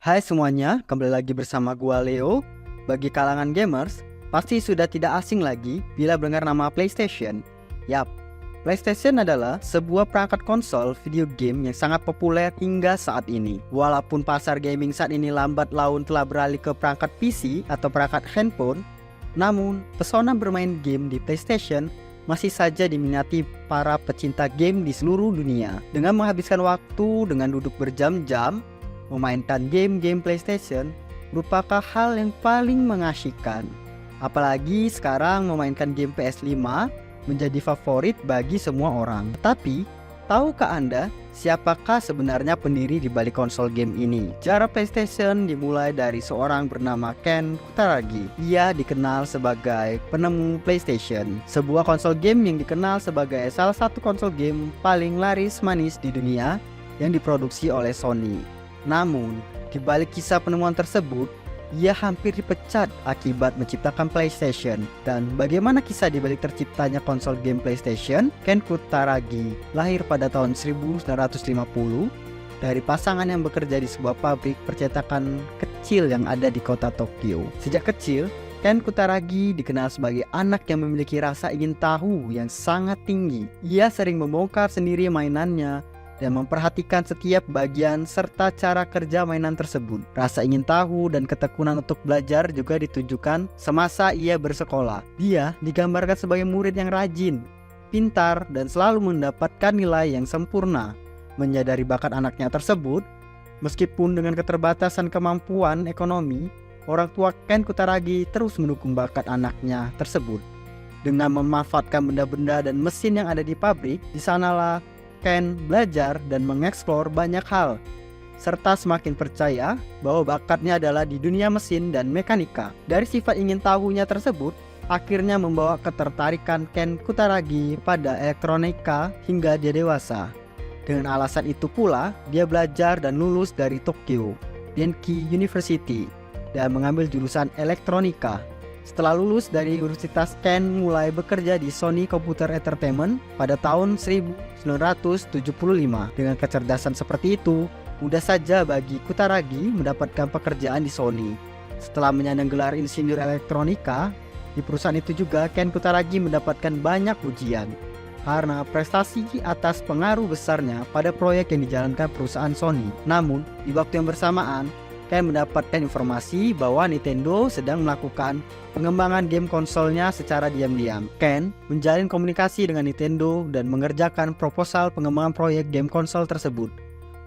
Hai semuanya, kembali lagi bersama gua Leo. Bagi kalangan gamers, pasti sudah tidak asing lagi bila mendengar nama PlayStation. Yap, PlayStation adalah sebuah perangkat konsol video game yang sangat populer hingga saat ini. Walaupun pasar gaming saat ini lambat laun telah beralih ke perangkat PC atau perangkat handphone, namun pesona bermain game di PlayStation masih saja diminati para pecinta game di seluruh dunia. Dengan menghabiskan waktu dengan duduk berjam-jam, memainkan game-game PlayStation merupakan hal yang paling mengasyikkan. Apalagi sekarang memainkan game PS5 menjadi favorit bagi semua orang. Tapi, tahukah Anda siapakah sebenarnya pendiri di balik konsol game ini? Sejarah PlayStation dimulai dari seorang bernama Ken Kutaragi. Ia dikenal sebagai penemu PlayStation, sebuah konsol game yang dikenal sebagai salah satu konsol game paling laris manis di dunia yang diproduksi oleh Sony. Namun, di balik kisah penemuan tersebut, ia hampir dipecat akibat menciptakan PlayStation. Dan bagaimana kisah di balik terciptanya konsol game PlayStation? Ken Kutaragi lahir pada tahun 1950 dari pasangan yang bekerja di sebuah pabrik percetakan kecil yang ada di kota Tokyo. Sejak kecil, Ken Kutaragi dikenal sebagai anak yang memiliki rasa ingin tahu yang sangat tinggi. Ia sering membongkar sendiri mainannya dan memperhatikan setiap bagian serta cara kerja mainan tersebut. Rasa ingin tahu dan ketekunan untuk belajar juga ditunjukkan semasa ia bersekolah. Dia digambarkan sebagai murid yang rajin, pintar, dan selalu mendapatkan nilai yang sempurna. Menyadari bakat anaknya tersebut, meskipun dengan keterbatasan kemampuan ekonomi, orang tua Ken Kutaragi terus mendukung bakat anaknya tersebut. Dengan memanfaatkan benda-benda dan mesin yang ada di pabrik, di sanalah Ken belajar dan mengeksplor banyak hal, serta semakin percaya bahwa bakatnya adalah di dunia mesin dan mekanika. Dari sifat ingin tahunya tersebut, akhirnya membawa ketertarikan Ken Kutaragi pada elektronika hingga dia dewasa. Dengan alasan itu pula, dia belajar dan lulus dari Tokyo Denki University dan mengambil jurusan elektronika. Setelah lulus dari universitas, Ken mulai bekerja di Sony Computer Entertainment pada tahun 1975. Dengan kecerdasan seperti itu, mudah saja bagi Kutaragi mendapatkan pekerjaan di Sony. Setelah menyandang gelar insinyur elektronika, di perusahaan itu juga Ken Kutaragi mendapatkan banyak pujian karena prestasi atas pengaruh besarnya pada proyek yang dijalankan perusahaan Sony. Namun, di waktu yang bersamaan, Ken mendapatkan informasi bahwa Nintendo sedang melakukan pengembangan game konsolnya secara diam-diam. Ken menjalin komunikasi dengan Nintendo dan mengerjakan proposal pengembangan proyek game konsol tersebut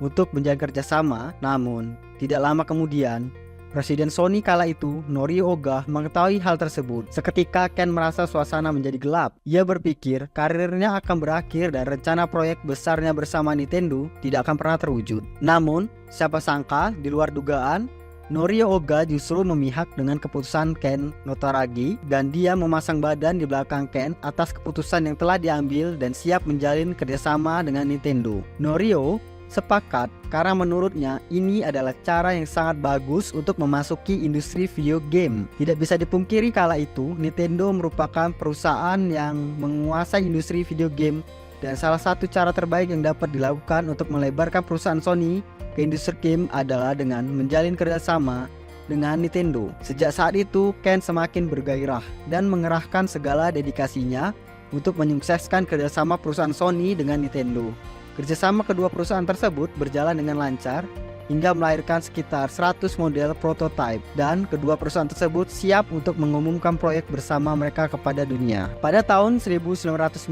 untuk menjalin kerjasama. Namun, tidak lama kemudian, Presiden Sony kala itu, Norio Oga, mengetahui hal tersebut. Seketika Ken merasa suasana menjadi gelap. Ia berpikir karirnya akan berakhir dan rencana proyek besarnya bersama Nintendo tidak akan pernah terwujud. Namun, siapa sangka di luar dugaan, Norio Oga justru memihak dengan keputusan Ken Kutaragi dan dia memasang badan di belakang Ken atas keputusan yang telah diambil dan siap menjalin kerjasama dengan Nintendo. Norio sepakat karena menurutnya ini adalah cara yang sangat bagus untuk memasuki industri video game. Tidak bisa dipungkiri kala itu Nintendo merupakan perusahaan yang menguasai industri video game, dan salah satu cara terbaik yang dapat dilakukan untuk melebarkan perusahaan Sony ke industri game adalah dengan menjalin kerjasama dengan Nintendo. Sejak saat itu Ken semakin bergairah dan mengerahkan segala dedikasinya untuk menyukseskan kerjasama perusahaan Sony dengan Nintendo. Kerjasama kedua perusahaan tersebut berjalan dengan lancar hingga melahirkan sekitar 100 model prototipe, dan kedua perusahaan tersebut siap untuk mengumumkan proyek bersama mereka kepada dunia. Pada tahun 1991,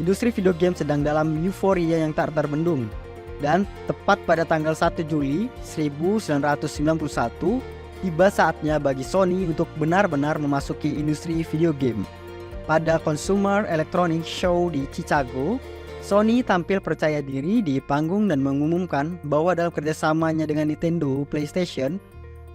industri video game sedang dalam euforia yang tak terbendung, dan tepat pada tanggal 1 Juli 1991, tiba saatnya bagi Sony untuk benar-benar memasuki industri video game. Pada Consumer Electronics Show di Chicago, Sony tampil percaya diri di panggung dan mengumumkan bahwa dalam kerjasamanya dengan Nintendo, PlayStation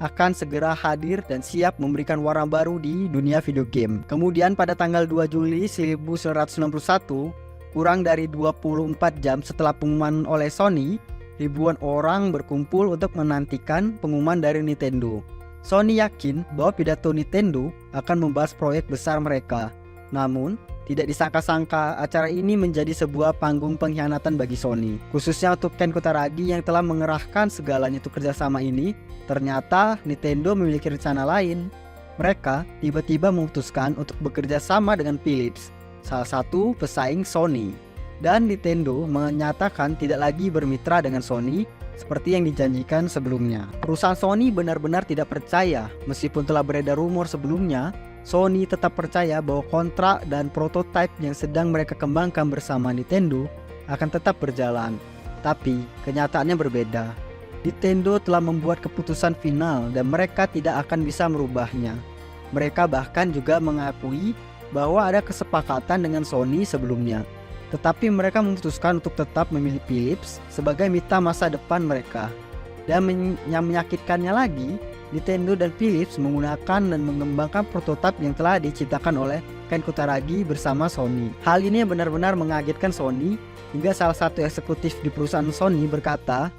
akan segera hadir dan siap memberikan warna baru di dunia video game. Kemudian pada tanggal 2 Juli 1991, kurang dari 24 jam setelah pengumuman oleh Sony, ribuan orang berkumpul untuk menantikan pengumuman dari Nintendo. Sony yakin bahwa pidato Nintendo akan membahas proyek besar mereka. Namun, Tidak disangka-sangka, acara ini menjadi sebuah panggung pengkhianatan bagi Sony. Khususnya untuk Ken Kutaragi yang telah mengerahkan segalanya untuk kerjasama ini, ternyata Nintendo memiliki rencana lain. Mereka tiba-tiba memutuskan untuk bekerja sama dengan Philips, salah satu pesaing Sony. Dan Nintendo menyatakan tidak lagi bermitra dengan Sony seperti yang dijanjikan sebelumnya. Perusahaan Sony benar-benar tidak percaya, meskipun telah beredar rumor sebelumnya. Sony tetap percaya bahwa kontrak dan prototipe yang sedang mereka kembangkan bersama Nintendo akan tetap berjalan. Tapi kenyataannya berbeda. Nintendo telah membuat keputusan final dan mereka tidak akan bisa merubahnya. Mereka bahkan juga mengakui bahwa ada kesepakatan dengan Sony sebelumnya. Tetapi mereka memutuskan untuk tetap memilih Philips sebagai mitra masa depan mereka. Dan yang menyakitkannya lagi, Nintendo dan Philips menggunakan dan mengembangkan prototipe yang telah diciptakan oleh Ken Kutaragi bersama Sony. Hal ini benar-benar mengagetkan Sony, hingga salah satu eksekutif di perusahaan Sony berkata,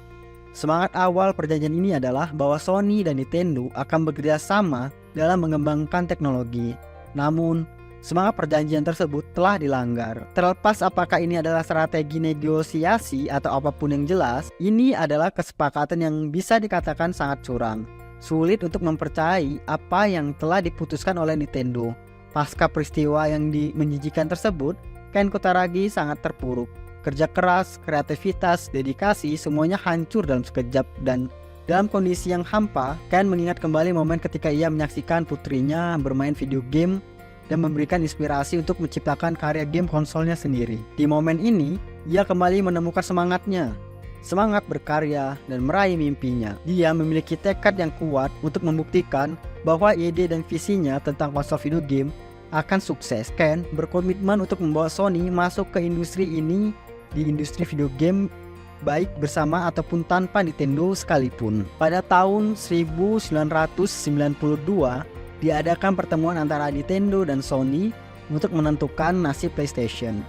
semangat awal perjanjian ini adalah bahwa Sony dan Nintendo akan bekerja sama dalam mengembangkan teknologi. Namun, semangat perjanjian tersebut telah dilanggar. Terlepas apakah ini adalah strategi negosiasi atau apapun yang jelas, ini adalah kesepakatan yang bisa dikatakan sangat curang. Sulit untuk mempercayai apa yang telah diputuskan oleh Nintendo. Pasca peristiwa yang menjijikan tersebut, Ken Kutaragi sangat terpuruk. Kerja keras, kreativitas, dedikasi semuanya hancur dalam sekejap, dan dalam kondisi yang hampa, Ken mengingat kembali momen ketika ia menyaksikan putrinya bermain video game dan memberikan inspirasi untuk menciptakan karya game konsolnya sendiri. Di momen ini, ia kembali menemukan semangatnya. Semangat berkarya dan meraih mimpinya. Dia memiliki tekad yang kuat untuk membuktikan bahwa ide dan visinya tentang konsol video game akan sukses. Ken berkomitmen untuk membawa Sony masuk ke industri ini, di industri video game, baik bersama ataupun tanpa Nintendo sekalipun. Pada tahun 1992 diadakan pertemuan antara Nintendo dan Sony untuk menentukan nasib PlayStation.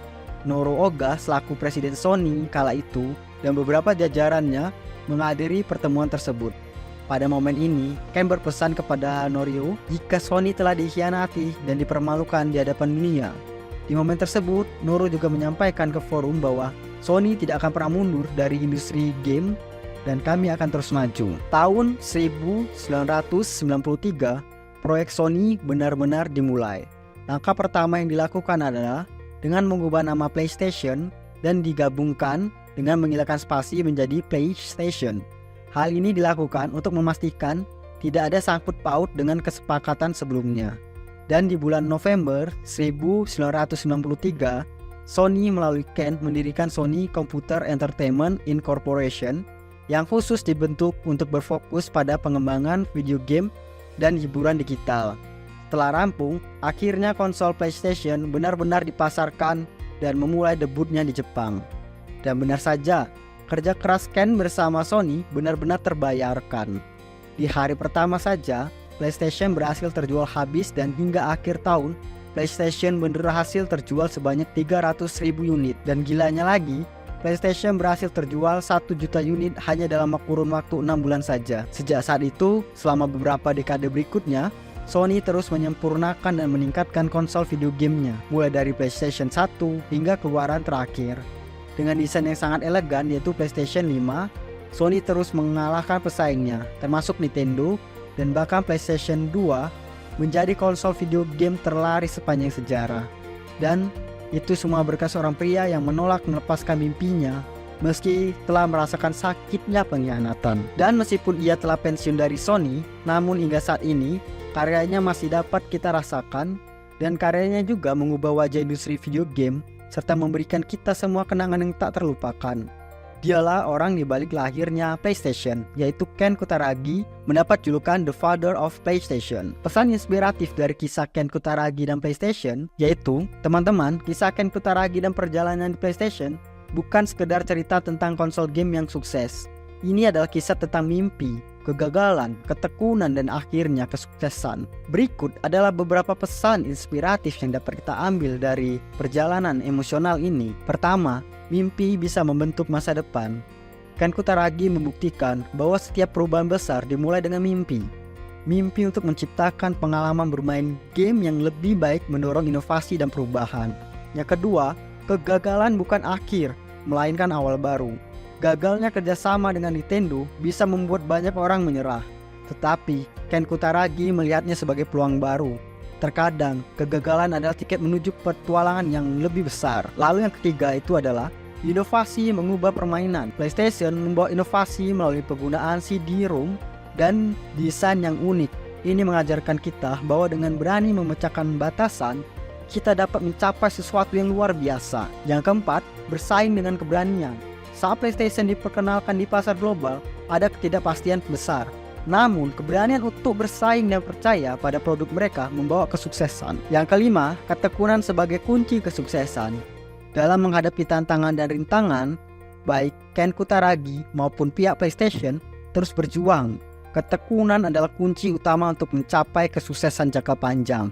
Norio Oga selaku presiden Sony kala itu dan beberapa jajarannya menghadiri pertemuan tersebut. Pada momen ini, Ken berpesan kepada Norio jika Sony telah dikhianati dan dipermalukan di hadapan dunia. Di momen tersebut, Norio juga menyampaikan ke forum bahwa Sony tidak akan pernah mundur dari industri game dan kami akan terus maju. Tahun 1993, proyek Sony benar-benar dimulai. Langkah pertama yang dilakukan adalah dengan mengubah nama PlayStation dan digabungkan dengan menghilangkan spasi menjadi PlayStation. Hal ini dilakukan untuk memastikan tidak ada sangkut paut dengan kesepakatan sebelumnya. Dan di bulan November 1993, Sony melalui Ken mendirikan Sony Computer Entertainment Incorporation yang khusus dibentuk untuk berfokus pada pengembangan video game dan hiburan digital. Setelah rampung, akhirnya konsol PlayStation benar-benar dipasarkan dan memulai debutnya di Jepang. Dan benar saja, kerja keras Ken bersama Sony benar-benar terbayarkan. Di hari pertama saja, PlayStation berhasil terjual habis dan hingga akhir tahun, PlayStation berhasil terjual sebanyak 300.000 unit. Dan gilanya lagi, PlayStation berhasil terjual 1 juta unit hanya dalam kurun waktu 6 bulan saja. Sejak saat itu, selama beberapa dekade berikutnya, Sony terus menyempurnakan dan meningkatkan konsol video gamenya, mulai dari PlayStation 1 hingga keluaran terakhir. Dengan desain yang sangat elegan yaitu PlayStation 5, Sony terus mengalahkan pesaingnya, termasuk Nintendo, dan bahkan PlayStation 2 menjadi konsol video game terlaris sepanjang sejarah. Dan itu semua berkat seorang pria yang menolak melepaskan mimpinya meski telah merasakan sakitnya pengkhianatan. Dan meskipun ia telah pensiun dari Sony, namun hingga saat ini karyanya masih dapat kita rasakan, dan karyanya juga mengubah wajah industri video game serta memberikan kita semua kenangan yang tak terlupakan. Dialah orang di balik lahirnya PlayStation, yaitu Ken Kutaragi, mendapat julukan The Father of PlayStation. Pesan inspiratif dari kisah Ken Kutaragi dan PlayStation yaitu, teman-teman, kisah Ken Kutaragi dan perjalanan di PlayStation bukan sekedar cerita tentang konsol game yang sukses. Ini adalah kisah tentang mimpi, kegagalan, ketekunan, dan akhirnya kesuksesan. Berikut adalah beberapa pesan inspiratif yang dapat kita ambil dari perjalanan emosional ini. Pertama, mimpi bisa membentuk masa depan. Ken Kutaragi membuktikan bahwa setiap perubahan besar dimulai dengan mimpi. Mimpi untuk menciptakan pengalaman bermain game yang lebih baik mendorong inovasi dan perubahan. Yang kedua, kegagalan bukan akhir, melainkan awal baru. Gagalnya kerjasama dengan Nintendo bisa membuat banyak orang menyerah. Tetapi, Ken Kutaragi melihatnya sebagai peluang baru. Terkadang, kegagalan adalah tiket menuju petualangan yang lebih besar. Lalu yang ketiga itu adalah inovasi mengubah permainan. PlayStation membawa inovasi melalui penggunaan CD-ROM dan desain yang unik. Ini mengajarkan kita bahwa dengan berani memecahkan batasan, kita dapat mencapai sesuatu yang luar biasa. Yang keempat, bersaing dengan keberanian. Saat PlayStation diperkenalkan di pasar global, ada ketidakpastian besar. Namun, keberanian untuk bersaing dan percaya pada produk mereka membawa kesuksesan. Yang kelima, ketekunan sebagai kunci kesuksesan. Dalam menghadapi tantangan dan rintangan, baik Ken Kutaragi maupun pihak PlayStation terus berjuang. Ketekunan adalah kunci utama untuk mencapai kesuksesan jangka panjang.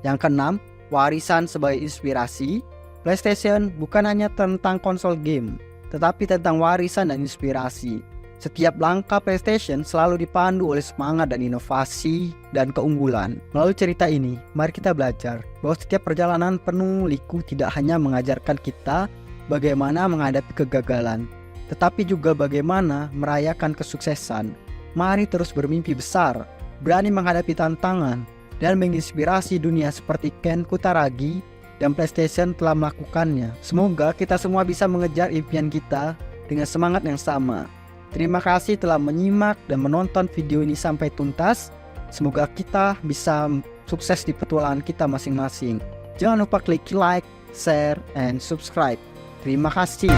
Yang keenam, warisan sebagai inspirasi. PlayStation bukan hanya tentang konsol game, tetapi tentang warisan dan inspirasi. Setiap langkah PlayStation selalu dipandu oleh semangat dan inovasi dan keunggulan. Melalui cerita ini, mari kita belajar bahwa setiap perjalanan penuh liku tidak hanya mengajarkan kita bagaimana menghadapi kegagalan, tetapi juga bagaimana merayakan kesuksesan. Mari terus bermimpi besar, berani menghadapi tantangan, dan menginspirasi dunia seperti Ken Kutaragi dan PlayStation telah melakukannya. Semoga kita semua bisa mengejar impian kita dengan semangat yang sama. Terima kasih telah menyimak dan menonton video ini sampai tuntas. Semoga kita bisa sukses di petualangan kita masing-masing. Jangan lupa klik like, share, and subscribe. Terima kasih.